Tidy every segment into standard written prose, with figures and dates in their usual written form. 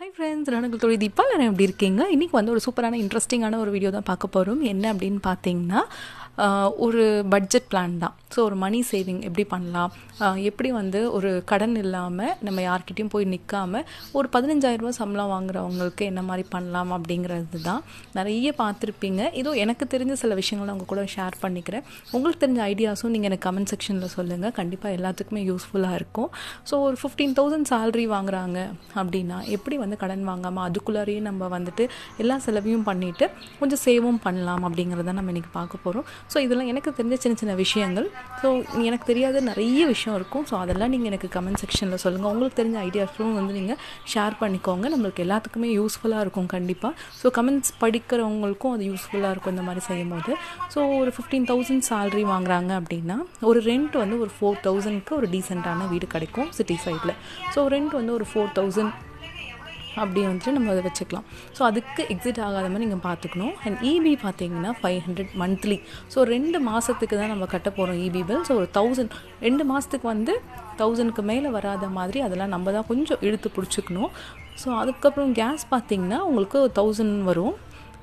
Hi friends, UngalThozhiDeepa எல்லாரும் எப்படி இருக்கீங்க? இன்னைக்கு வந்து ஒரு சூப்பரான இன்ட்ரெஸ்டிங்கான ஒரு வீடியோ தான் பார்க்க போறோம். என்ன அப்படின்னு பார்த்தீங்கன்னா ஒரு பட்ஜெட் பிளான் தான். ஸோ ஒரு மணி சேவிங் எப்படி பண்ணலாம், எப்படி வந்து ஒரு கடன் இல்லாமல் நம்ம யார்கிட்டையும் போய் நிற்காமல் ஒரு 15,000 ரூபா சம்பளம் வாங்குறவங்களுக்கு என்ன மாதிரி பண்ணலாம் அப்படிங்கிறது தான். நிறைய பார்த்துருப்பீங்க. இதோ எனக்கு தெரிஞ்ச சில விஷயங்களை உங்கள் கூட ஷேர் பண்ணிக்கிறேன். உங்களுக்கு தெரிஞ்ச ஐடியாஸும் நீங்கள் எனக்கு கமெண்ட் செக்ஷனில் சொல்லுங்கள். கண்டிப்பாக எல்லாத்துக்குமே யூஸ்ஃபுல்லாக இருக்கும். ஸோ ஒரு 15,000 சேலரி வாங்குறாங்க அப்படின்னா எப்படி வந்து கடன் வாங்காமல் அதுக்குள்ளாரையே நம்ம வந்துட்டு எல்லா செலவையும் பண்ணிவிட்டு கொஞ்சம் சேவும் பண்ணலாம் அப்படிங்கிறத நம்ம இன்றைக்கி பார்க்க போகிறோம். ஸோ இதெல்லாம் எனக்கு தெரிஞ்ச சின்ன சின்ன விஷயங்கள். ஸோ எனக்கு தெரியாத நிறைய விஷயம் இருக்கும். ஸோ அதெல்லாம் நீங்கள் எனக்கு கமெண்ட் செக்ஷனில் சொல்லுங்கள். உங்களுக்கு தெரிஞ்ச ஐடியாஸும் வந்து நீங்கள் ஷேர் பண்ணிக்கோங்க. நம்மளுக்கு எல்லாத்துக்குமே யூஸ்ஃபுல்லாக இருக்கும் கண்டிப்பாக. ஸோ கமெண்ட்ஸ் படிக்கிறவங்களுக்கும் அது யூஸ்ஃபுல்லாக இருக்கும் இந்த மாதிரி செய்யும் போது. ஸோ ஒரு 15,000 சேலரி வாங்குறாங்க அப்படின்னா ஒரு ரெண்ட் வந்து ஒரு 4,000க்கு ஒரு டீசெண்டான வீடு கிடைக்கும் சிட்டி சைடில். ஸோ ரெண்ட் வந்து ஒரு 4,000 அப்படி வந்துட்டு நம்ம அதை வச்சுக்கலாம். ஸோ அதுக்கு எக்ஸிட் ஆகாத மாதிரி நீங்கள் பார்த்துக்கணும். அண்ட் இபி பார்த்தீங்கன்னா 500 மந்த்லி. ஸோ 2 மாதத்துக்கு தான் நம்ம கட்ட போகிறோம் இபி பில். ஸோ ஒரு 1000 2 மாதத்துக்கு வந்து 1000க்கு மேலே வராத மாதிரி அதெல்லாம் நம்ம தான் கொஞ்சம் இழுத்து பிடிச்சிக்கணும். ஸோ அதுக்கப்புறம் கேஸ் பார்த்தீங்கன்னா உங்களுக்கு 1000 வரும்.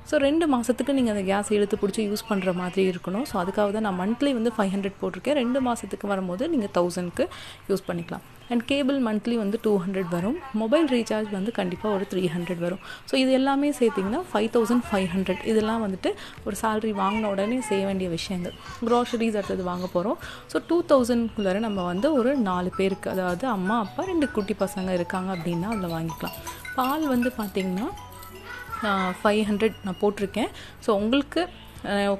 ஸோ 2 மாதத்துக்கு நீங்கள் அந்த கேஸ் இழுத்து பிடிச்சி யூஸ் பண்ணுற மாதிரி இருக்கணும். ஸோ அதுக்காக தான் நான் மந்த்லி வந்து 500 போட்டிருக்கேன். 2 மாதத்துக்கு வரும்போது நீங்கள் 1000க்கு யூஸ் பண்ணிக்கலாம். அண்ட் கேபிள் மந்த்லி வந்து 200 வரும். மொபைல் ரீசார்ஜ் வந்து கண்டிப்பாக ஒரு 300 வரும். ஸோ இது எல்லாமே சேர்த்திங்கன்னா 5,500. இதெல்லாம் வந்துட்டு ஒரு சேலரி வாங்கின உடனே செய்ய வேண்டிய விஷயங்கள். க்ராசரிஸ் அடுத்தது வாங்க போகிறோம். ஸோ 2,000குள்ளே நம்ம வந்து ஒரு 4 பேருக்கு, அதாவது அம்மா அப்பா 2 குட்டி பசங்க இருக்காங்க அப்படின்னா அதில் வாங்கிக்கலாம். பால் வந்து பார்த்திங்கன்னா 500 நான் போட்டிருக்கேன். ஸோ உங்களுக்கு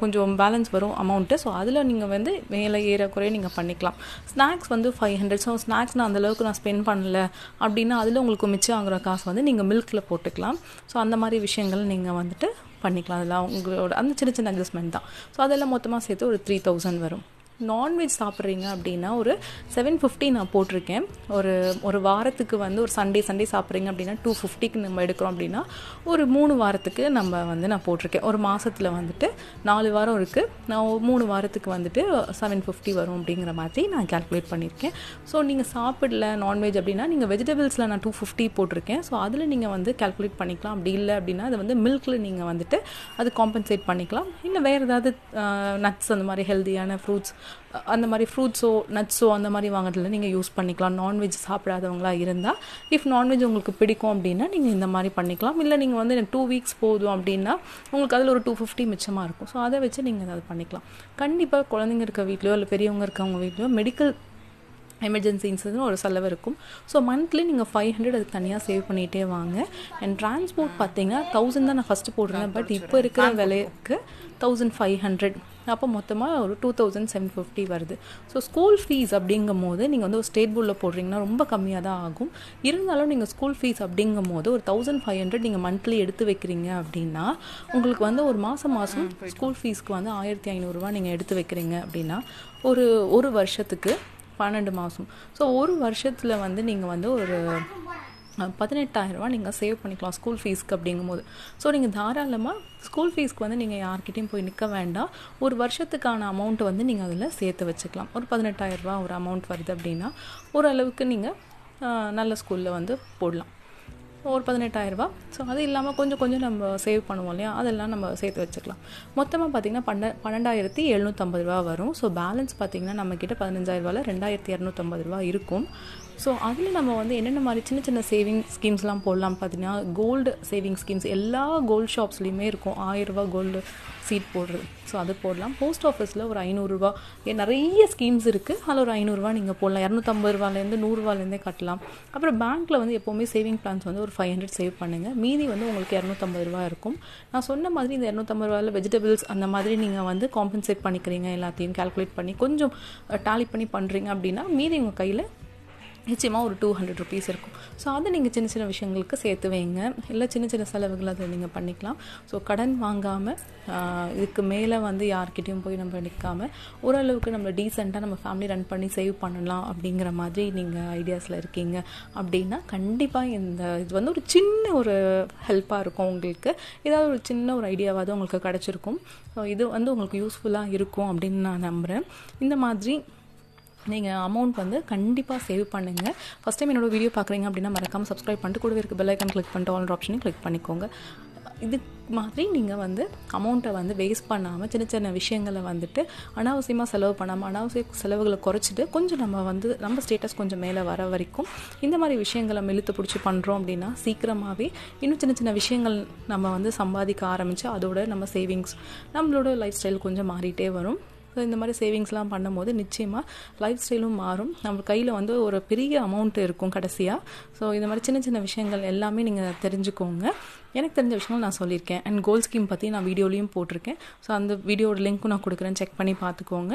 கொஞ்சம் பேலன்ஸ் வரும் அமௌண்ட்டு. ஸோ அதில் நீங்கள் வந்து மேலே ஏறக்குறைய நீங்கள் பண்ணிக்கலாம். ஸ்நாக்ஸ் வந்து 500. ஸோ ஸ்நாக்ஸ் நான் அந்தளவுக்கு நான் ஸ்பெண்ட் பண்ணல அப்படின்னா அதில் உங்களுக்கு மிச்சம் ஆகிற காசு வந்து நீங்கள் மில்கில் போட்டுக்கலாம். ஸோ அந்த மாதிரி விஷயங்கள் நீங்கள் வந்துட்டு பண்ணிக்கலாம். அதெல்லாம் உங்களோட அந்த சின்ன சின்ன அட்ஜஸ்ட்மெண்ட் தான். ஸோ அதெல்லாம் மொத்தமாக சேர்த்து ஒரு 3,000 வரும். நான்வெஜ் சாப்பிட்றீங்க அப்படின்னா ஒரு 750 நான் போட்டிருக்கேன். ஒரு வாரத்துக்கு வந்து ஒரு சண்டே சாப்பிட்றீங்க அப்படின்னா 250க்கு நம்ம எடுக்கிறோம் அப்படின்னா ஒரு 3 வாரத்துக்கு நம்ம வந்து நான் போட்டிருக்கேன். ஒரு மாதத்தில் வந்துட்டு 4 வாரம் இருக்குது. நான் 3 வாரத்துக்கு வந்துட்டு 750 வரும் அப்படிங்கிற மாதிரி நான் கால்குலேட் பண்ணியிருக்கேன். ஸோ நீங்கள் சாப்பிடல நான்வெஜ் அப்படின்னா நீங்கள் வெஜிடபிள்ஸில் நான் 250 போட்டிருக்கேன். ஸோ அதில் நீங்கள் வந்து கால்குலேட் பண்ணிக்கலாம். அப்படி இல்லை அப்படின்னா அதை வந்து மில்கில் நீங்கள் வந்துட்டு அது காம்பன்சேட் பண்ணிக்கலாம். இல்லை வேறு ஏதாவது நட்ஸ் அந்த மாதிரி ஹெல்த்தியான ஃப்ரூட்ஸ் அந்த மாதிரி ஃப்ரூட்ஸோ நட்ஸோ அந்த மாதிரி வாங்குறதுல நீங்கள் யூஸ் பண்ணிக்கலாம். நான்வெஜ் சாப்பிடாதவங்களா இருந்தால் இஃப் நான்வெஜ் உங்களுக்கு பிடிக்கும் அப்படின்னா நீங்கள் இந்த மாதிரி பண்ணிக்கலாம். இல்லை நீங்கள் வந்து 2 வீக்ஸ் போதும் அப்படின்னா உங்களுக்கு அதில் ஒரு 250 மிச்சமாக இருக்கும். ஸோ அதை வச்சு நீங்கள் அதை பண்ணிக்கலாம். கண்டிப்பாக குழந்தைங்க இருக்க வீட்லையோ இல்லை பெரியவங்க இருக்கவங்க வீட்லையோ மெடிக்கல் எமர்ஜென்சிஸ்னு ஒரு செலவு இருக்கும். ஸோ மந்த்லி நீங்கள் 500 அதுக்கு தனியாக சேவ் பண்ணிகிட்டே வாங்க. அண்ட் டிரான்ஸ்போர்ட் பார்த்தீங்கன்னா 1000 தான் நான் ஃபஸ்ட்டு போடுறேன். பட் இப்போ இருக்கிற விலைக்கு 1,500. அப்போ மொத்தமாக ஒரு 2,750 வருது. ஸோ ஸ்கூல் ஃபீஸ் அப்படிங்கும் போது நீங்கள் வந்து ஒரு ஸ்டேட் போர்டில் போடுறீங்கன்னா ரொம்ப கம்மியாக தான் ஆகும். இருந்தாலும் நீங்கள் ஸ்கூல் ஃபீஸ் அப்படிங்கும் போது ஒரு 1,500 நீங்கள் மந்த்லி எடுத்து வைக்கிறீங்க அப்படின்னா உங்களுக்கு வந்து ஒரு மாதம் ஸ்கூல் ஃபீஸ்க்கு வந்து 1,500 ரூபா நீங்கள் எடுத்து வைக்கிறீங்க அப்படின்னா ஒரு வருஷத்துக்கு 12 மாதம். ஸோ ஒரு வருஷத்தில் வந்து நீங்கள் வந்து ஒரு 18,000 ரூபா நீங்கள் சேவ் பண்ணிக்கலாம் ஸ்கூல் ஃபீஸ்க்கு அப்படிங்கும்போது. ஸோ நீங்கள் தாராளமாக ஸ்கூல் ஃபீஸ்க்கு வந்து நீங்கள் யார்கிட்டையும் போய் நிற்க வேண்டாம். ஒரு வருஷத்துக்கான அமௌண்ட்டு வந்து நீங்கள் அதில் சேர்த்து வச்சுக்கலாம். ஒரு 18,000 ரூபா ஒரு அமௌண்ட் வருது அப்படின்னா ஓரளவுக்கு நீங்கள் நல்ல ஸ்கூலில் வந்து போடலாம். ஒரு 18,000 ரூபா. ஸோ அது இல்லாமல் கொஞ்சம் நம்ம சேவ் பண்ணுவோம் இல்லையா, அதெல்லாம் நம்ம சேர்த்து வச்சுக்கலாம். மொத்தமாக பார்த்திங்கன்னா 12,750 ரூபா வரும். ஸோ பேலன்ஸ் பார்த்திங்கன்னா நம்மக்கிட்ட 15,000 ரூபாயில் 2,250 ரூபா இருக்கும். ஸோ அதில் நம்ம வந்து என்னென்ன மாதிரி சின்ன சின்ன சேவிங் ஸ்கீம்ஸ்லாம் போடலாம் பார்த்தீங்கன்னா கோல்டு சேவிங் ஸ்கீம்ஸ் எல்லா கோல்டு ஷாப்ஸ்லேயுமே இருக்கும். 1,000 ரூபா கோல்டு சீட் போடுறது. ஸோ அது போடலாம். போஸ்ட் ஆஃபீஸில் ஒரு 500 ரூபா நிறைய ஸ்கீம்ஸ் இருக்குது. அதில் ஒரு 500 ரூபா நீங்கள் போடலாம். 250 ரூபாலேருந்து 100 ரூபாலேருந்தே கட்டலாம். அப்புறம் பேங்க்கில் வந்து எப்போவுமே சேவிங் பிளான்ஸ் வந்து ஒரு 500 சேவ் பண்ணுங்கள். மீதி வந்து உங்களுக்கு 250 ரூபா இருக்கும். நான் சொன்ன மாதிரி இந்த 250 ரூபாயில் வெஜிடபிள்ஸ் அந்த மாதிரி நீங்கள் வந்து காம்பன்சேட் பண்ணிக்கிறீங்க. எல்லாத்தையும் கால்குலேட் பண்ணி கொஞ்சம் டேலி பண்ணி பண்ணுறீங்க அப்படின்னா மீதி உங்கள் கையில் நிச்சயமாக ஒரு 200 ருபீஸ் இருக்கும். ஸோ அதை நீங்கள் சின்ன சின்ன விஷயங்களுக்கு சேர்த்து வைங்க. இல்லை சின்ன சின்ன செலவுகள் அதை நீங்கள் பண்ணிக்கலாம். ஸோ கடன் வாங்காமல் இதுக்கு மேலே வந்து யார்கிட்டையும் போய் நம்ம நிற்காமல் ஓரளவுக்கு நம்ம டீசெண்டாக நம்ம ஃபேமிலி ரன் பண்ணி சேவ் பண்ணலாம் அப்படிங்கிற மாதிரி நீங்கள் ஐடியாஸில் இருக்கீங்க அப்படின்னா கண்டிப்பாக இது வந்து ஒரு சின்ன ஒரு ஹெல்ப்பாக இருக்கும். உங்களுக்கு ஏதாவது ஒரு சின்ன ஒரு ஐடியாவாவது உங்களுக்கு கிடச்சிருக்கும். ஸோ இது வந்து உங்களுக்கு யூஸ்ஃபுல்லாக இருக்கும் அப்படின்னு நான் நம்புகிறேன். இந்த மாதிரி நீங்கள் அமௌண்ட் வந்து கண்டிப்பாக சேவ் பண்ணுங்கள். ஃபஸ்ட் டைம் என்னோட வீடியோ பார்க்குறீங்க அப்படின்னா மறக்காமல் சப்ஸ்கிரைப் பண்ணிட்டு கூடவே இருக்க பெல் ஐக்கான் கிளிக் பண்ணிட்டு ஆல் ஆப்ஷனையும் கிளிக் பண்ணிக்கோங்க. இது மாதிரி நீங்கள் வந்து அமௌண்ட்டை வந்து வேஸ்ட் பண்ணாமல் சின்ன சின்ன விஷயங்களை வந்துட்டு அனாவசியமாக செலவு பண்ணாமல் அனாவசிய செலவுகளை குறைச்சிட்டு கொஞ்சம் நம்ம ஸ்டேட்டஸ் கொஞ்சம் மேலே வர வரைக்கும் இந்த மாதிரி விஷயங்களை இழுத்து பிடிச்சி பண்ணுறோம் அப்படின்னா சீக்கிரமாகவே இன்னும் சின்ன சின்ன விஷயங்கள் நம்ம வந்து சம்பாதிக்க ஆரம்பித்து அதோட நம்ம சேவிங்ஸ் நம்மளோட லைஃப் ஸ்டைல் கொஞ்சம் மாறிட்டே வரும். ஸோ இந்த மாதிரி சேவிங்ஸ்லாம் பண்ணும்போது நிச்சயமாக லைஃப் ஸ்டைலும் மாறும். நம்ம கையில் வந்து ஒரு பெரிய அமௌண்ட் இருக்கும் கடைசியாக. ஸோ இந்த மாதிரி சின்ன சின்ன விஷயங்கள் எல்லாமே நீங்கள் தெரிஞ்சுக்கோங்க. எனக்கு தெரிஞ்ச விஷயங்கள் நான் சொல்லியிருக்கேன். அண்ட் கோல்ட் ஸ்கீம் பற்றி நான் வீடியோலையும் போட்டிருக்கேன். ஸோ அந்த வீடியோட லிங்க்கும் நான் கொடுக்குறேன், செக் பண்ணி பார்த்துக்கோங்க.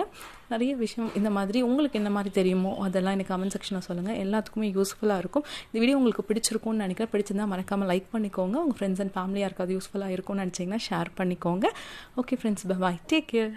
நிறைய விஷயம் இந்த மாதிரி உங்களுக்கு என்ன மாதிரி தெரியுமோ அதெல்லாம் எனக்கு கமெண்ட் செக்ஷனில் சொல்லுங்கள். எல்லாத்துக்குமே யூஸ்ஃபுல்லாக இருக்கும். இந்த வீடியோ உங்களுக்கு பிடிச்சிருக்கும்னு நினைக்கிறேன். பிடிச்சிருந்தால் மறக்காமல் லைக் பண்ணிக்கோங்க. உங்கள் ஃப்ரெண்ட்ஸ் அண்ட் ஃபேமிலி யாருக்காவது யூஸ்ஃபுல்லாக இருக்கும்னு நினச்சிங்கன்னா ஷேர் பண்ணிக்கோங்க. Okay friends, bye, take care.